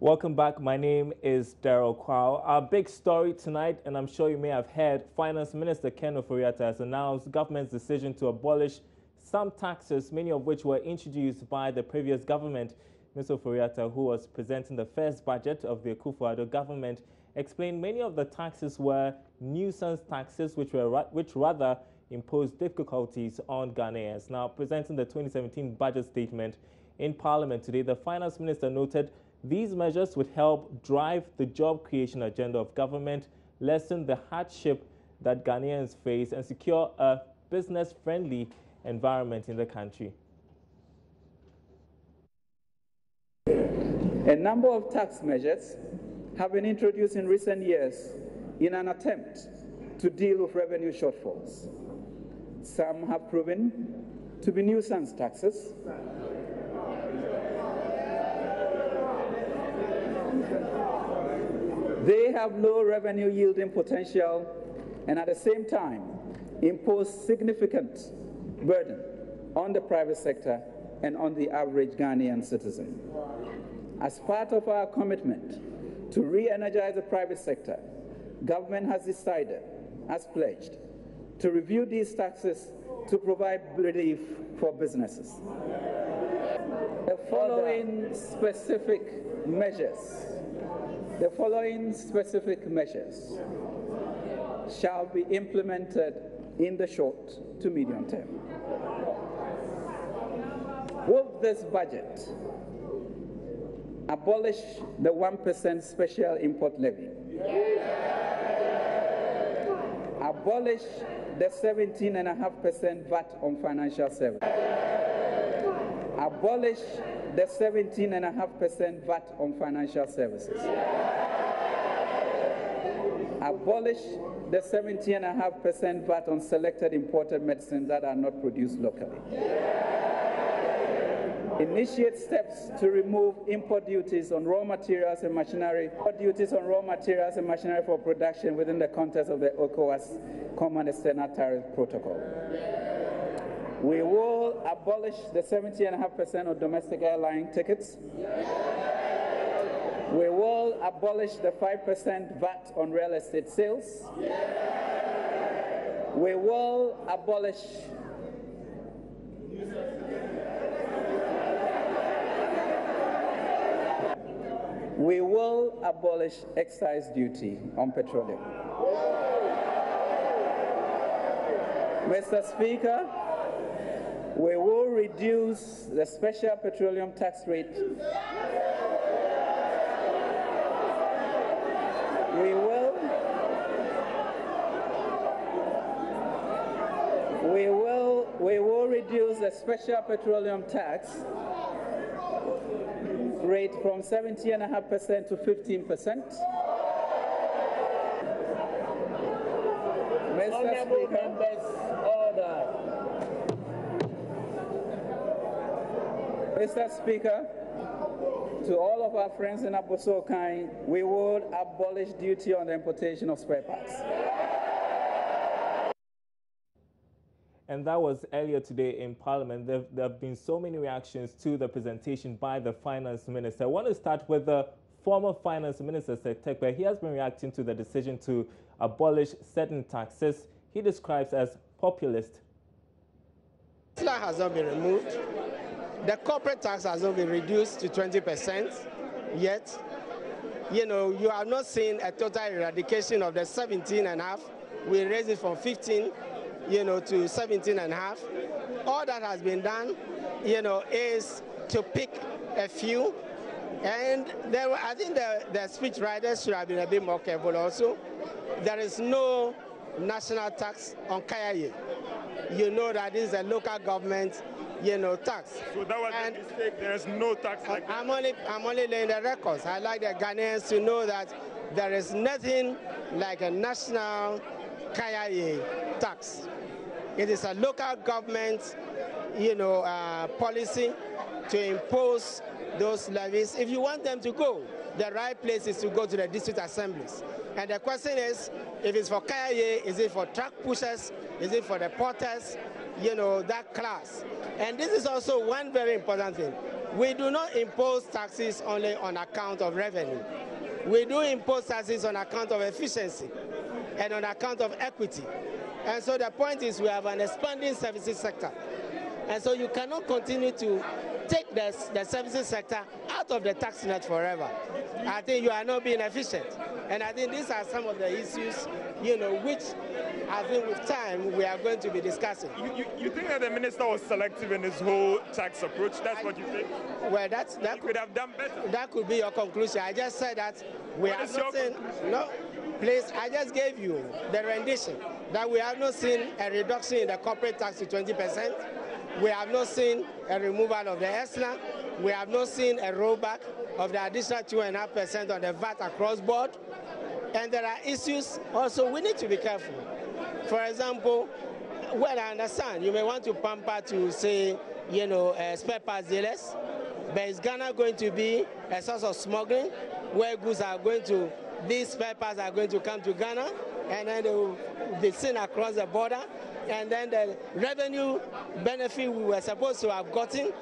Welcome back. My name is Daryl Kwao. Our big story tonight, and I'm sure you may have heard, Finance Minister Ken Ofori-Atta has announced government's decision to abolish some taxes, many of which were introduced by the previous government. Mr. Ofori-Atta, who was presenting the first budget of the Akufo-Addo government, explained many of the taxes were nuisance taxes, which rather imposed difficulties on Ghanaians. Now, presenting the 2017 budget statement in Parliament today, the Finance Minister noted these measures would help drive the job creation agenda of government, lessen the hardship that Ghanaians face, and secure a business-friendly environment in the country. A number of tax measures have been introduced in recent years in an attempt to deal with revenue shortfalls. Some have proven to be nuisance taxes. They have low revenue yielding potential and at the same time impose significant burden on the private sector and on the average Ghanaian citizen. As part of our commitment to re-energize the private sector, government has decided, as pledged, to review these taxes to provide relief for businesses. The following specific measures shall be implemented in the short to medium term. With this budget, abolish the 1% special import levy. Abolish the 17.5% VAT on financial services. Abolish the 17.5% VAT on financial services. Abolish the 17.5% VAT on selected imported medicines that are not produced locally. Initiate steps to remove import duties on raw materials and machinery, for production within the context of the ECOWAS Common External Tariff Protocol. We will abolish the 70.5% of domestic airline tickets. We will abolish the 5% VAT on real estate sales. We will abolish excise duty on petroleum. Mr. Speaker, we will reduce the special petroleum tax rate. We will reduce the special petroleum tax rate from 70.5% to 15%. Mr. Speaker, Mr. Speaker, to all of our friends in Abossey Okai, we will abolish duty on the importation of spare parts. And that was earlier today in Parliament. There have been so many reactions to the presentation by the Finance Minister. I want to start with the former Finance Minister, Sektekbe. He has been reacting to the decision to abolish certain taxes he describes as populist. That has not been removed. The corporate tax has not been reduced to 20% yet. You have not seen a total eradication of the 17.5. We raised it from 15, to 17.5. All that has been done, is to pick a few. And I think the speech writers should have been a bit more careful also. There is no national tax on Kayaye. You know that this is a local government tax. So that was a mistake. There's no tax like that. I'm only laying the records. I'd like the Ghanaians to know that there is nothing like a national Kayaye tax. It is a local government, policy to impose those levies. If you want them to go, the right place is to go to the district assemblies. And the question is, if it's for Kayaye, is it for truck pushers? Is it for the porters? That class. And this is also one very important thing. we do not impose taxes only on account of revenue. We do impose taxes on account of efficiency and on account of equity. And so the point is we have an expanding services sector. And so you cannot continue to take the services sector out of the tax net forever. I think you are not being efficient. And I think these are some of the issues, which I think with time we are going to be discussing. You think that the minister was selective in his whole tax approach? That's what you think? Well, that could have done better. That could be your conclusion. I just said that we have not seen. No, please, I just gave you the rendition that we have not seen a reduction in the corporate tax to 20%. We have not seen a removal of the ESNA. We have not seen a rollback of the additional 2.5% on the VAT across board. And there are issues also we need to be careful. For example, well, I understand you may want to pamper to say, spare parts dealers, but is Ghana going to be a source of smuggling where these spare parts are going to come to Ghana and then they will be seen across the border? And then the revenue benefit we were supposed to have gotten,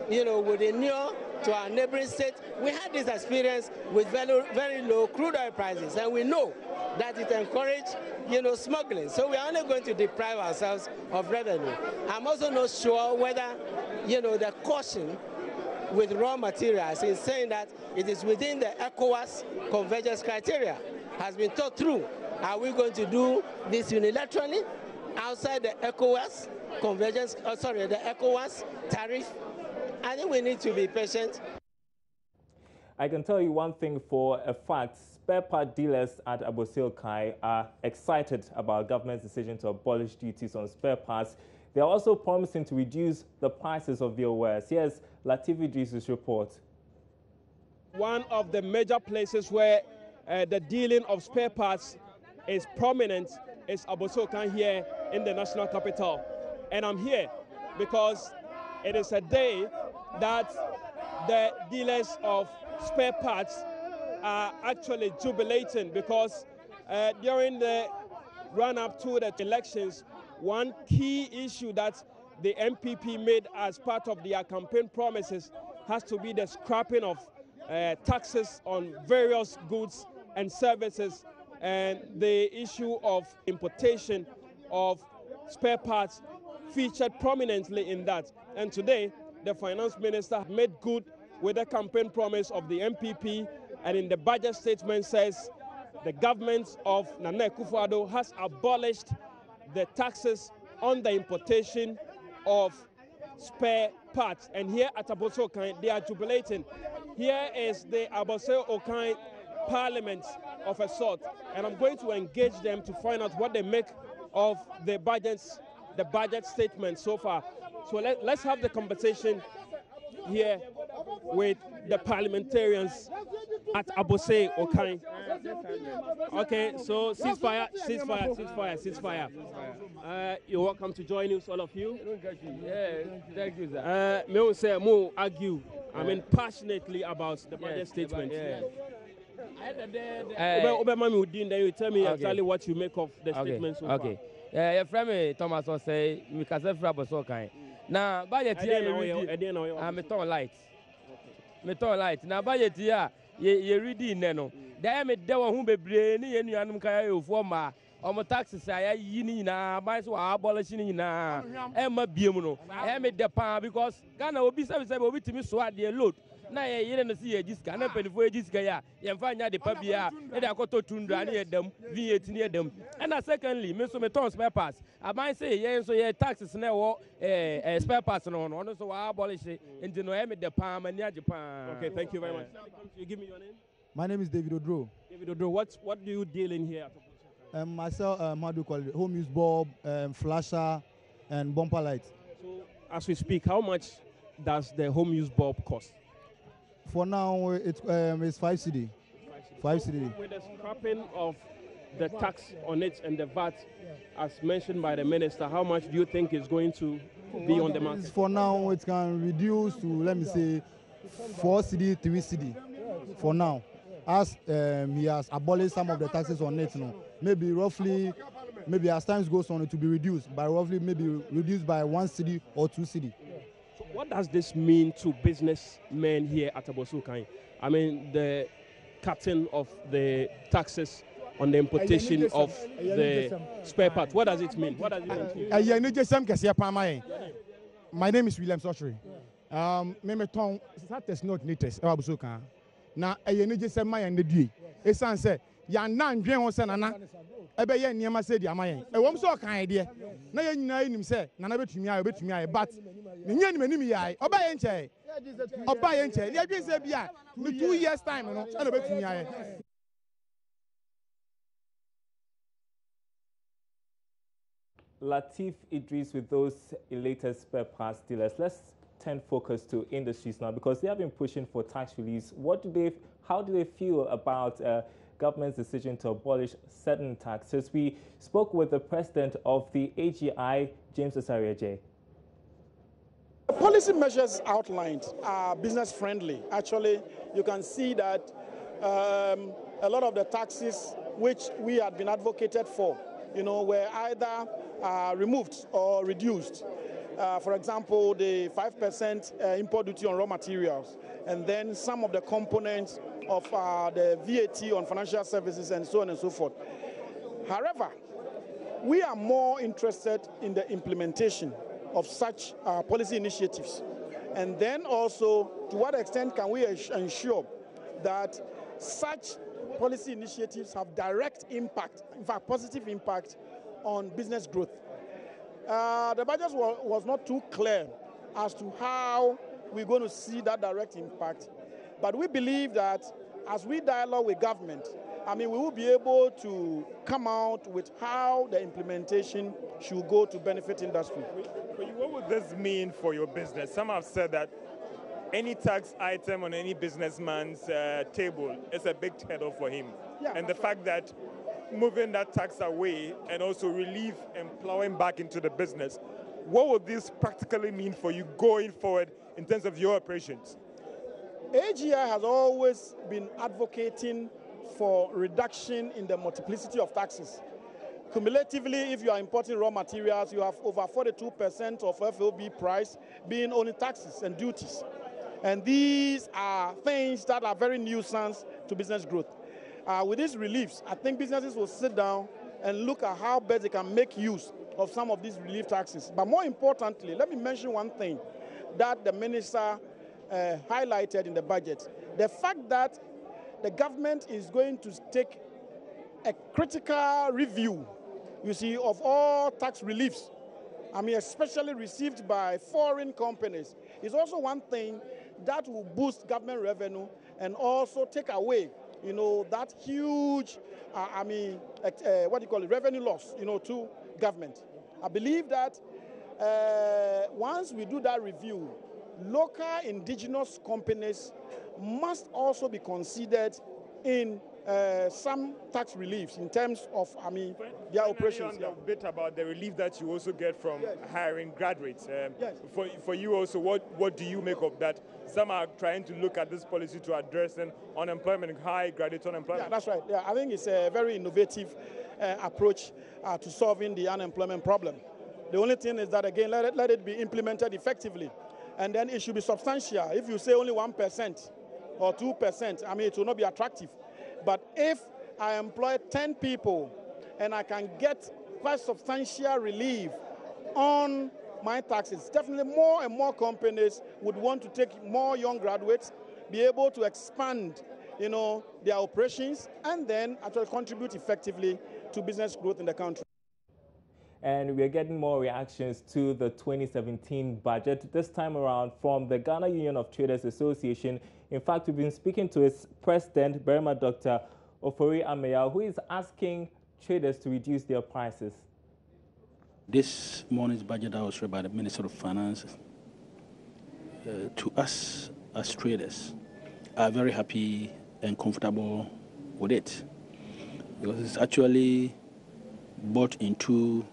with the near to our neighboring state, we had this experience with very, very low crude oil prices, and we know that it encouraged, smuggling. So we are only going to deprive ourselves of revenue. I'm also not sure whether, the caution with raw materials in saying that it is within the ECOWAS convergence criteria has been thought through. Are we going to do this unilaterally outside the ECOWAS convergence, the ECOWAS tariff? I think we need to be patient. I can tell you one thing for a fact. Spare part dealers at Abossey Okai are excited about government's decision to abolish duties on spare parts. They are also promising to reduce the prices of their wares. Here's Latif Idris's report. One of the major places where the dealing of spare parts is prominent is Abossey Okai here in the national capital. And I'm here because it is a day that the dealers of spare parts are actually jubilating because during the run-up to the elections, one key issue that the MPP made as part of their campaign promises has to be the scrapping of taxes on various goods and services, and the issue of importation of spare parts featured prominently in that. And today, the finance minister made good with the campaign promise of the MPP, and in the budget statement says the government of Nana Akufo-Addo has abolished the taxes on the importation of spare parts. And here at Abossey Okai, they are jubilating. Here is the Abossey Okai Parliament of a sort, and I'm going to engage them to find out what they make of the budget statement so far. So let's have the conversation here with the parliamentarians at Abossey Okai. Okay, so ceasefire. You're welcome to join us, all of you. Yeah, thank you, sir. May say more argue, passionately about the budget statement. Then you tell me exactly what you make of the statement so far. Okay. Your friend Thomas will say we can say for Abossey Okai. Now, budget here, I'm a ton light. Now, budget here, you reading no. There may there who be brain in your anum former. Or taxes I yini na buy so abolishing na Emma Biomo. I made the pan because Ghana will be service over to me so at the load. Na ye na see a disc and open for this guy. You find out the papia, and I got to tundra near them, V8 near them. And secondly, Mr. Meton spare parts. I might say, yes, so your taxes now spare parts on, so I abolish it into no the palm and near Japan. Okay, thank you very much. You give me your name? My name is David Odro. David Odro, what do you deal in here? Myself, how do you call it? Home use bulb, flasher, and bumper light. So, as we speak, how much does the home use bulb cost? For now, it's 5 CD. 5 CD. With the scrapping of the tax on it and the VAT, as mentioned by the minister, how much do you think is going to be on the market? For now, it can reduce to, let me say, 4 CD, 3 CD. For now, as he has abolished some of the taxes on it, maybe roughly, maybe as time goes on, it will be reduced by roughly maybe reduced by 1 CD or 2 CD. So what does this mean to businessmen here at Abossey Okai? I mean, the cutting of the taxes on the importation of the spare parts. What does it mean? What does it mean? My name is William Sotri. Me status not latest. Abossey Okai. Na eyenije se ma yan dedue. Esan se ya na ndwen ho se nana ebe ye niema se di amayen. Ewom so kan de. Na ye nyina enim se nana betumi aye but ne nya nim anim yae. Oba ye nche. Oba ye nche. Ne adwen se bia me 2 years time no e na betumi aye. Latif Idris with those elated spare parts dealers. Let's turn focus to industries now because they have been pushing for tax reliefs. How do they feel about government's decision to abolish certain taxes? We spoke with the president of the AGI, James Osariaje. The policy measures outlined are business friendly. Actually, you can see that a lot of the taxes which we had been advocated for, were either removed or reduced. For example, the 5% import duty on raw materials, and then some of the components of the VAT on financial services and so on and so forth. However, we are more interested in the implementation of such policy initiatives. And then also, to what extent can we ensure that such policy initiatives have direct impact, in fact, positive impact on business growth. The budget was not too clear as to how we're going to see that direct impact. But we believe that as we dialogue with government, we will be able to come out with how the implementation should go to benefit industry. What would this mean for your business? Some have said that any tax item on any businessman's table is a big hurdle for him. Yeah, and the fact that moving that tax away and also relief and plowing back into the business, what would this practically mean for you going forward in terms of your operations? AGI has always been advocating for reduction in the multiplicity of taxes. Cumulatively, if you are importing raw materials, you have over 42% of FOB price being only taxes and duties. And these are things that are very nuisance to business growth. With these reliefs, I think businesses will sit down and look at how best they can make use of some of these relief taxes. But more importantly, let me mention one thing that the minister highlighted in the budget. The fact that the government is going to take a critical review, you see, of all tax reliefs, especially received by foreign companies, is also one thing that will boost government revenue and also take away, that huge, revenue loss, to government. I believe that once we do that review, local indigenous companies must also be considered in some tax reliefs in terms of, their operations. A bit about the relief that you also get from hiring graduates. Yes. For you also, what do you make of that? Some are trying to look at this policy to address unemployment, high graduate unemployment. Yeah, that's right. Yeah, I think it's a very innovative approach to solving the unemployment problem. The only thing is that, again, let it be implemented effectively. And then it should be substantial. If you say only 1% or 2%, it will not be attractive. But if I employ 10 people and I can get quite substantial relief on my taxes, definitely more and more companies would want to take more young graduates, be able to expand, their operations, and then actually contribute effectively to business growth in the country. And we are getting more reactions to the 2017 budget, this time around from the Ghana Union of Traders Association. In fact, we've been speaking to its president, Burma Dr. Ofori Ameya, who is asking traders to reduce their prices. This morning's budget that was read by the Minister of Finance, to us as traders, are very happy and comfortable with it, because it's actually brought into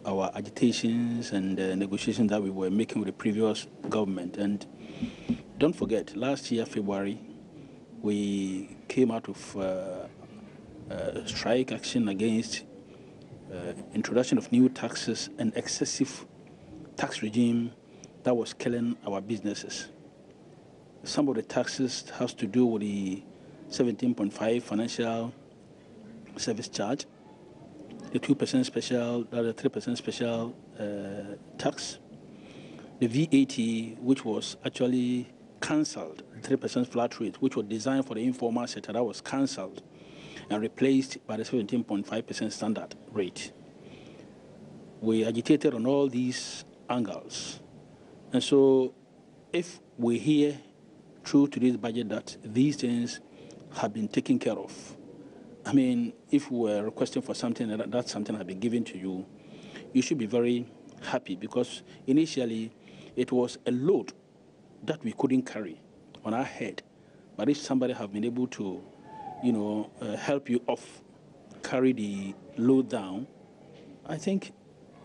our agitations and negotiations that we were making with the previous government. And don't forget, last year, February, we came out of strike action against introduction of new taxes and excessive tax regime that was killing our businesses. Some of the taxes has to do with the 17.5 financial service charge, the 2% special, the 3% special tax, the VAT, which was actually cancelled, 3% flat rate, which was designed for the informal sector, that was cancelled and replaced by the 17.5% standard rate. We agitated on all these angles. And so if we hear through today's budget that these things have been taken care of, I mean, if we were requesting for something and that something had been given to you, you should be very happy, because initially it was a load that we couldn't carry on our head. But if somebody have been able to, help you off, carry the load down, I think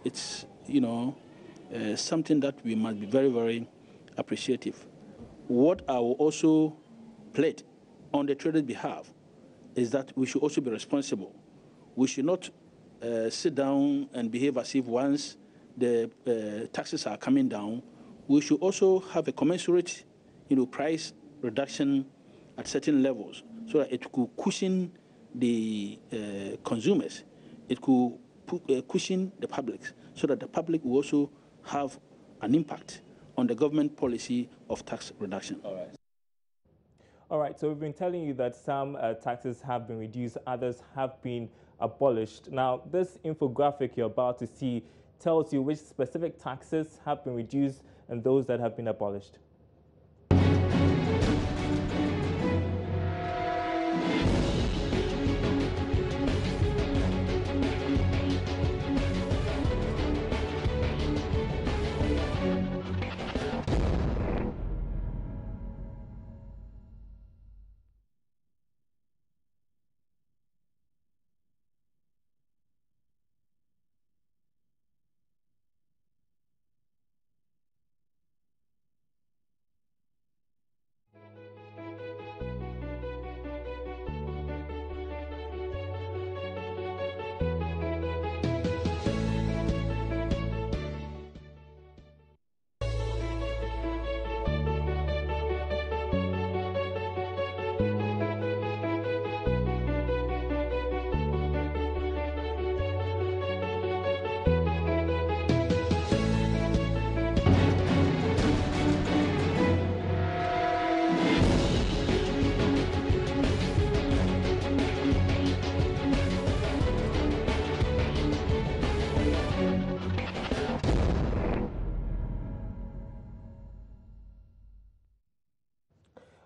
it's, something that we must be very, very appreciative. What I will also plead on the trader's behalf is that we should also be responsible. We should not sit down and behave as if once the taxes are coming down, we should also have a commensurate, price reduction at certain levels, so that it could cushion the consumers. It could cushion the public, so that the public will also have an impact on the government policy of tax reduction. All right, so we've been telling you that some taxes have been reduced, others have been abolished. Now, this infographic you're about to see tells you which specific taxes have been reduced and those that have been abolished.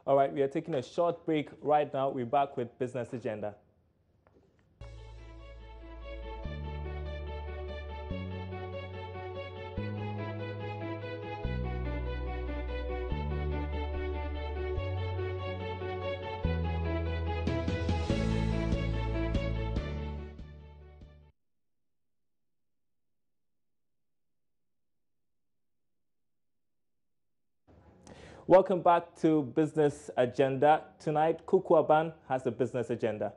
All right, we are taking a short break right now. We're back with Business Agenda. Welcome back to Business Agenda. Tonight, Kukuaban has a business agenda.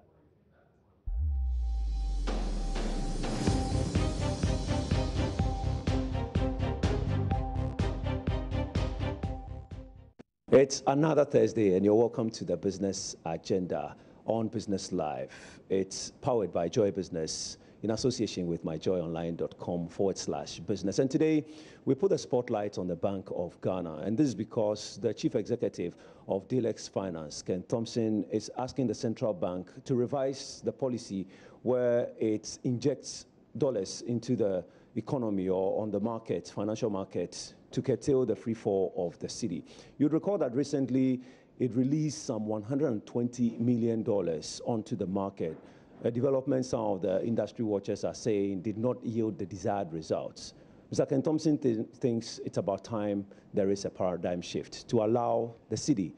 It's another Thursday, and you're welcome to the Business Agenda on Business Live. It's powered by Joy Business in association with myjoyonline.com/business. And today, we put a spotlight on the Bank of Ghana. And this is because the Chief Executive of Delex Finance, Ken Thompson, is asking the central bank to revise the policy where it injects dollars into the economy or on the market, financial market, to curtail the free fall of the city. You'd recall that recently it released some $120 million onto the market. A development some of the industry watchers are saying did not yield the desired results. Mr. Ken Thompson thinks it's about time there is a paradigm shift to allow the city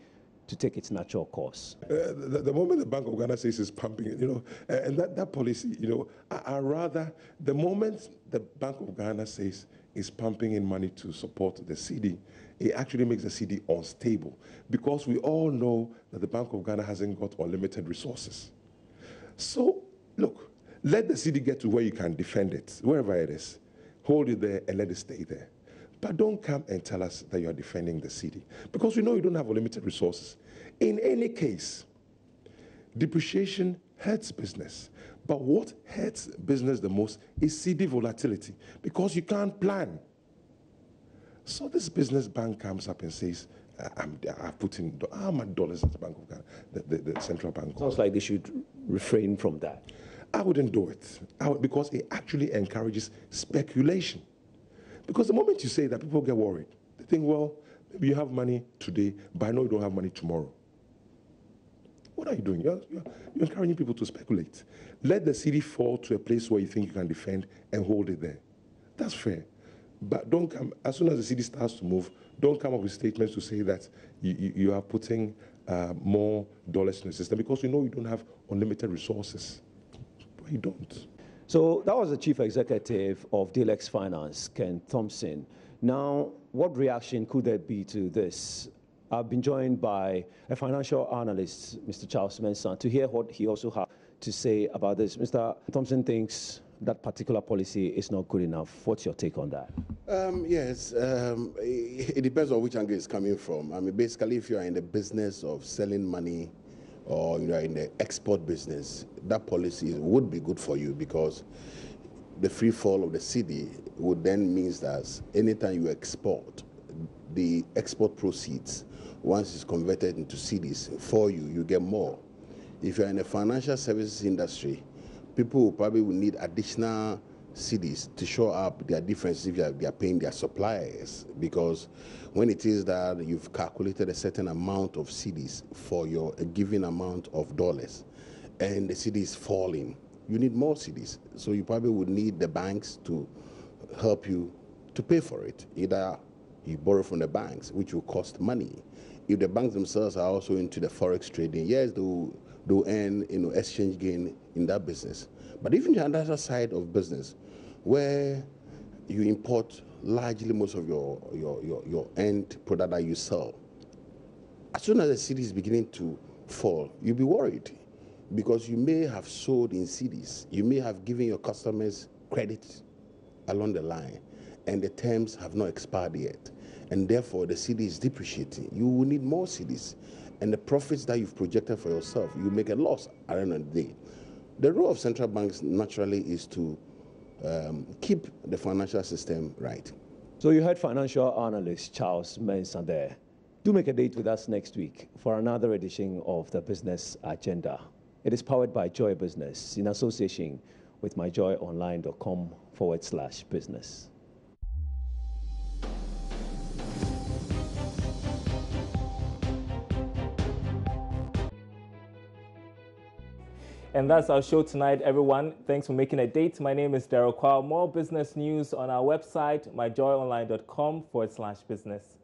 to take its natural course. The moment the Bank of Ghana says it's pumping it, and that policy, I rather, the moment the Bank of Ghana says it's pumping in money to support the city, it actually makes the city unstable, because we all know that the Bank of Ghana hasn't got unlimited resources. So, look, let the city get to where you can defend it, wherever it is. Hold it there and let it stay there. But don't come and tell us that you are defending the city, because we know you don't have unlimited resources. In any case, depreciation hurts business. But what hurts business the most is CD volatility, because you can't plan. So this business bank comes up and says, I've put in how much dollars at the Bank of Ghana, the central bank. Sounds like they should refrain from that. I wouldn't do it, because it actually encourages speculation. Because the moment you say that, people get worried. They think, well, maybe you have money today, but I know you don't have money tomorrow. What are you doing? You're encouraging people to speculate. Let the city fall to a place where you think you can defend and hold it there. That's fair. But don't come, as soon as the city starts to move, don't come up with statements to say that you are putting more dollars in the system, because you know you don't have unlimited resources. But you don't. So that was the Chief Executive of DLX Finance, Ken Thompson. Now, what reaction could there be to this? I've been joined by a financial analyst, Mr. Charles Mensah, to hear what he also has to say about this. Mr. Thompson thinks that particular policy is not good enough. What's your take on that? Yes, it depends on which angle it's coming from. I mean, basically, if you are in the business of selling money or you are in the export business, that policy would be good for you, because the free fall of the cedi would then means that anytime you export, the export proceeds, once it's converted into cedis for you, you get more. If you're in the financial services industry, people probably will need additional cedis to show up their differences if they are paying their suppliers, because when it is that you've calculated a certain amount of cedis for a given amount of dollars and the cedi is falling, you need more cedis. So you probably would need the banks to help you to pay for it. Either you borrow from the banks, which will cost money. If the banks themselves are also into the forex trading, yes, they'll earn exchange gain in that business. But even the other side of business, where you import largely most of your end product that you sell, as soon as the cedi is beginning to fall, you'll be worried, because you may have sold in cedis, you may have given your customers credit along the line, and the terms have not expired yet, and therefore the cedi is depreciating. You will need more cedis, and the profits that you've projected for yourself, you make a loss at the end of the day. The role of central banks naturally is to keep the financial system right. So you heard financial analyst Charles Mensah there. Do make a date with us next week for another edition of the Business Agenda. It is powered by Joy Business in association with myjoyonline.com/business. And that's our show tonight, everyone. Thanks for making a date. My name is Daryl Kwao. More business news on our website, myjoyonline.com/business.